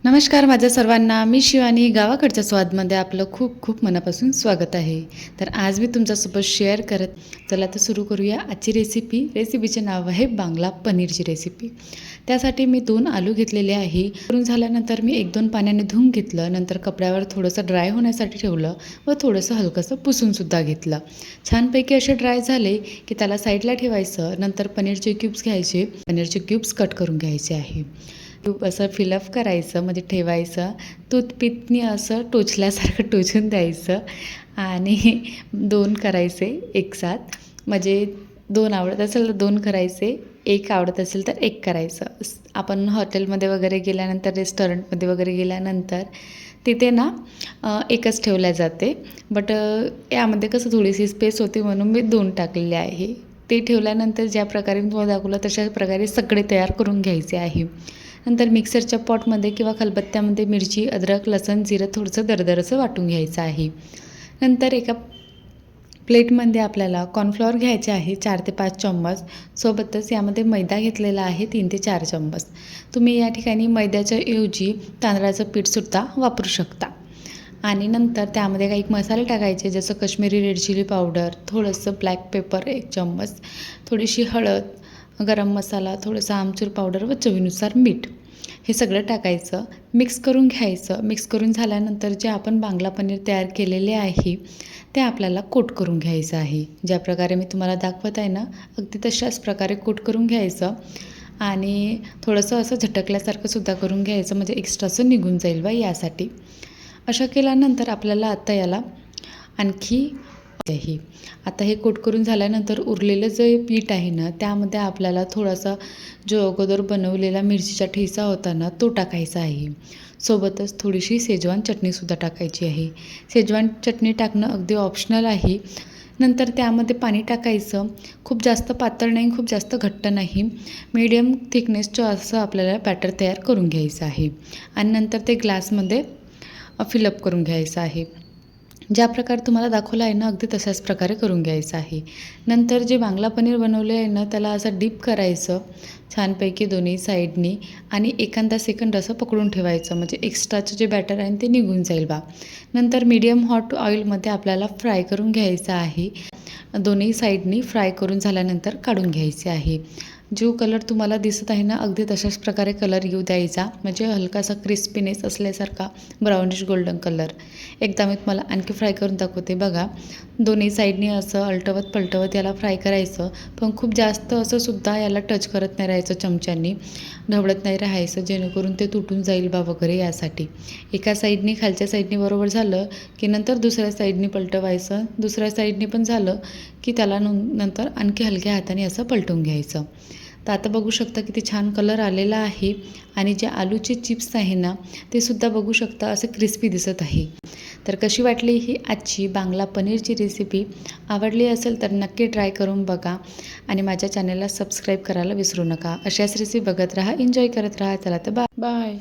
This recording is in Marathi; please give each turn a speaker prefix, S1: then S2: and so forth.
S1: नमस्कार माझ्या सर्वांना, मी शिवानी. गावाकडच्या स्वादमध्ये आपलं खूप खूप मनापासून स्वागत आहे. तर आज मी तुमच्यासोबत शेअर करत चला तर सुरू करूया आजची रेसिपीचे नाव आहे बांगला पनीरची रेसिपी. त्यासाठी मी 2 आलू घेतलेले आहे. करून झाल्यानंतर मी 1-2 पाण्याने धुवून घेतलं. नंतर कपड्यावर थोडंसं ड्राय होण्यासाठी ठेवलं व थोडंसं हलकंसं पुसूनसुद्धा घेतलं. छानपैकी असे ड्राय झाले की त्याला साईडला ठेवायचं. नंतर पनीरचे क्यूब्स घ्यायचे. पनीरचे क्यूब्स कट करून घ्यायचे आहे. ट्यूब असं फिलअप करायचं म्हणजे ठेवायचं. टूथपिकनी असं टोचल्यासारखं टोचून द्यायचं आणि 2 करायचे एकसाथ. म्हणजे 2 आवडत असेल तर 2 करायचे, 1 आवडत असेल तर 1 करायचं. आपण हॉटेलमध्ये वगैरे गेल्यानंतर, रेस्टॉरंटमध्ये वगैरे गेल्यानंतर तिथे ना एकच ठेवल्या जाते. बट यामध्ये कसं थोडीशी स्पेस होती म्हणून मी 2 टाकलेले आहे. ते ठेवल्यानंतर ज्या प्रकारे मी तुम्हाला दाखवलं तशा प्रकारे सगळे तयार करून घ्यायचे आहे. नंतर मिक्सरच्या पॉटमध्ये किंवा खलबत्त्यामध्ये मिरची, अद्रक, लसूण, जिरं थोडंसं दरदरसं वाटून घ्यायचं आहे. नंतर एका प्लेटमध्ये आपल्याला कॉर्नफ्लॉवर घ्यायचे आहे 4 ते 5 चम्मच. सोबतच यामध्ये मैदा घेतलेला आहे 3 ते 4 चम्मच. तुम्ही या ठिकाणी मैद्याच्या ऐवजी तांदळाचं पीठसुद्धा वापरू शकता. आणि नंतर त्यामध्ये काही मसाले टाकायचे जसं काश्मीरी रेड चिली पावडर, थोडंसं ब्लॅक पेपर 1 चम्मच, थोडीशी हळद, गरम मसाला, थोडंसं आमचूर पावडर व चवीनुसार मीठ. हे सगळं टाकायचं, मिक्स करून घ्यायचं. मिक्स करून झाल्यानंतर जे आपण बांगला पनीर तयार केलेले आहे ते आपल्याला कोट करून घ्यायचं आहे. ज्या प्रकारे मी तुम्हाला दाखवत आहे ना, अगदी तशाच प्रकारे कोट करून घ्यायचं आणि थोडंसं असं झटकल्यासारखं सुद्धा करून घ्यायचं म्हणजे एक्स्ट्राचं निघून जाईल बा यासाठी. असं केल्यानंतर आपल्याला आता याला आणखी आता हे कोट करून झाल्यानंतर उरलेलं जे पीठ आहे ना त्यामध्ये आपल्याला थोडासा जो अगोदर बनवलेला मिरचीचा ठेचा होता ना तो टाकायचा आहे. सोबतच थोडीशी शेजवान चटणीसुद्धा टाकायची आहे. शेजवान चटणी टाकणं अगदी ऑप्शनल आहे. नंतर त्यामध्ये पाणी टाकायचं. खूप जास्त पातळ नाही, खूप जास्त घट्ट नाही, मीडियम थिकनेसचं असं आपल्याला बॅटर तयार करून घ्यायचं आहे. आणि नंतर ते ग्लासमध्ये फिलअप करून घ्यायचं आहे. ज्या प्रकारे तुम्हाला दाखवलं आहे ना अगदी तशाच प्रकारे करून घ्यायचं आहे. नंतर जे बांगला पनीर बनवले आहे ना त्याला असं डीप करायचं छानपैकी दोन्ही साईडनी आणि एखादा सेकंद असं पकडून ठेवायचं म्हणजे एक्स्ट्राचं जे बॅटर आहे ते निघून जाईल बा. नंतर मीडियम हॉट ऑइलमध्ये आपल्याला फ्राय करून घ्यायचं आहे. दोन्ही साईडनी फ्राय करून झाल्यानंतर काढून घ्यायचे आहे. जो कलर तुम्हाला दिसत आहे ना अगदी तशाच प्रकारे कलर येऊ द्यायचा म्हणजे हलकासा क्रिस्पीनेस असल्यासारखा ब्राउनिश गोल्डन कलर. एकदा मी तुम्हाला आणखी फ्राय करून दाखवते बघा. दोन्ही साईडनी असं अलटवत पलटवत याला फ्राय करायचं. पण खूप जास्त असं सुद्धा याला टच करत नाही राहायचं चमच्यानी, ढवळत नाही राहायचं जेणेकरून ते तुटून जाईल बा वगैरे यासाठी. एका साईडनी खालच्या साईडनी बरोबर झालं की नंतर दुसऱ्या साईडनी पलटवायचं. दुसऱ्या साईडनी पण झालं की त्याला नंतर आणखी हलक्या हाताने असं पलटवून घ्यायचं. तर आता बघू शकता किती छान कलर आलेला आहे आणि जे आलूचे चिप्स आहे ना ते सुद्धा बघू शकता असे क्रिस्पी दिसत आहे. तर कशी वाटली ही आजची बांगला पनीरची रेसिपी? आवडली असेल तर नक्की ट्राय करून बघा आणि माझ्या चॅनलला सबस्क्राईब करायला विसरू नका. अशाच रेसिपी बघत राहा, एन्जॉय करत राहा. चला तर बाय.